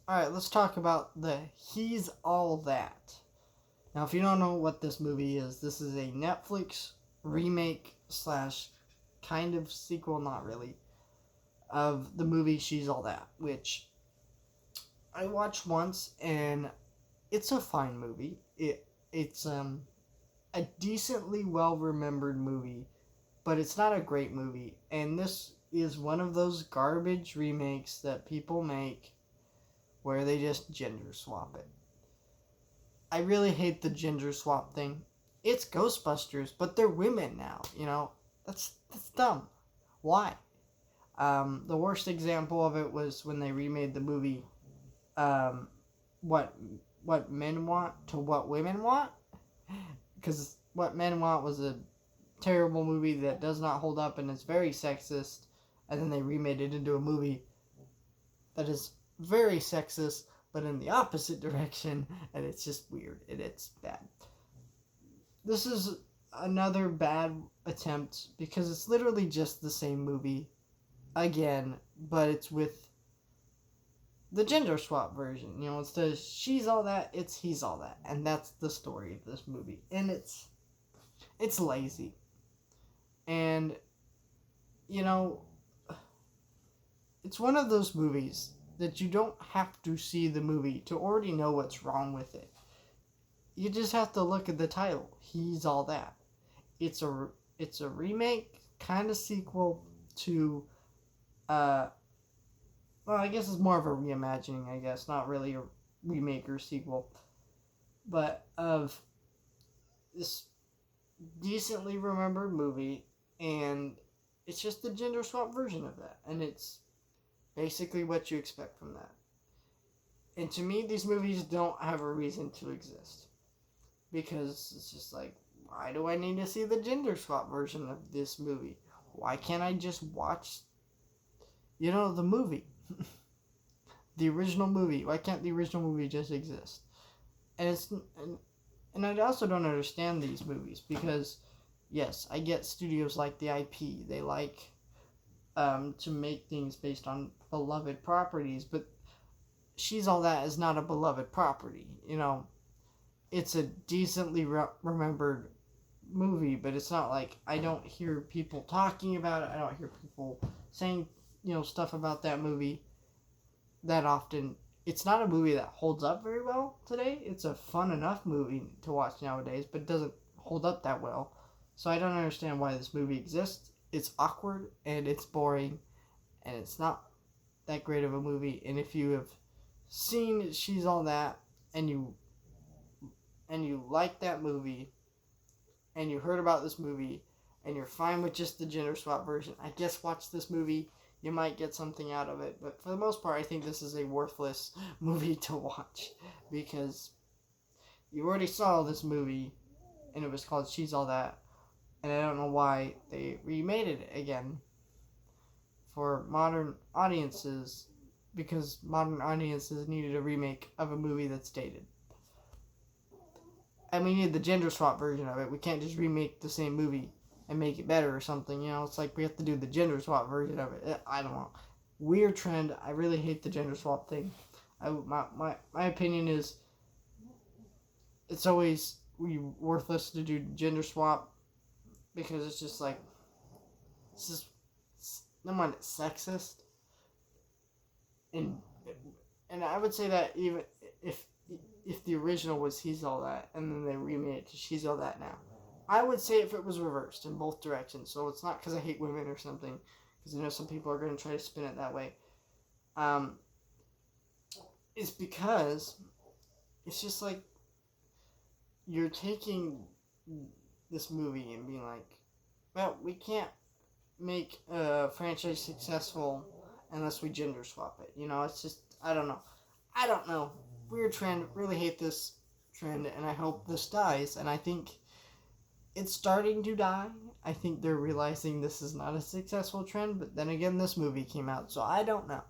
Alright, let's talk about the He's All That. Now, if you don't know what this movie is, this is a Netflix remake slash kind of sequel, not really, of the movie She's All That, which I watched once, and it's a fine movie. It's a decently well remembered movie, but it's not a great movie. And this is one of those garbage remakes that people make where they just gender swap it. I really hate the gender swap thing. It's Ghostbusters, but they're women now. That's dumb. Why? The worst example of it was when they remade the movie, um, what what men want to what women want, because What Men Want was a terrible movie that does not hold up and is very sexist, and then they remade it into a movie that is very sexist but in the opposite direction, and it's just weird and it's bad. This is another bad attempt because it's literally just the same movie again, but it's with the gender swap version. Instead of she's all that, it's he's all that, and that's the story of this movie. And it's lazy, and you know, it's one of those movies that you don't have to see the movie to already know what's wrong with it. You just have to look at the title. He's all that. It's a remake, kind of sequel to well, I guess it's more of a reimagining, I guess, not really a remake or sequel, but of this decently remembered movie, and it's just the gender swap version of that, and it's basically what you expect from that. And to me, these movies don't have a reason to exist, because it's just like, why do I need to see the gender swap version of this movie? Why can't I just watch, the movie? The original movie. Why can't the original movie just exist? And I also don't understand these movies because, yes, I get studios like the IP. They like to make things based on beloved properties, but She's All That is not a beloved property. It's a decently remembered movie, but it's not like I don't hear people talking about it. I don't hear people saying, stuff about that movie that often. It's not a movie that holds up very well today. It's a fun enough movie to watch nowadays, but it doesn't hold up that well. So I don't understand why this movie exists. It's awkward and it's boring and it's not that great of a movie. And if you have seen She's All That and you like that movie and you heard about this movie and you're fine with just the gender swap version, I guess watch this movie. You might get something out of it, but for the most part, I think this is a worthless movie to watch because you already saw this movie and it was called She's All That, and I don't know why they remade it again for modern audiences, because modern audiences needed a remake of a movie that's dated. And we need the gender swap version of it. We can't just remake the same movie and make it better or something. It's like we have to do the gender swap version of it. I don't know. Weird trend. I really hate the gender swap thing. My opinion is it's always worthless to do gender swap because it's just like, it's just, no mind, it's sexist. And I would say that even if the original was He's All That and then they remade it to She's All That now, I would say if it was reversed in both directions. So it's not because I hate women or something, because I know some people are going to try to spin it that way. It's because it's just like you're taking this movie and being like, well, we can't make a franchise successful unless we gender swap it. It's just, I don't know. Weird trend. Really hate this trend, and I hope this dies. And I think it's starting to die. I think they're realizing this is not a successful trend, but then again, this movie came out, so I don't know.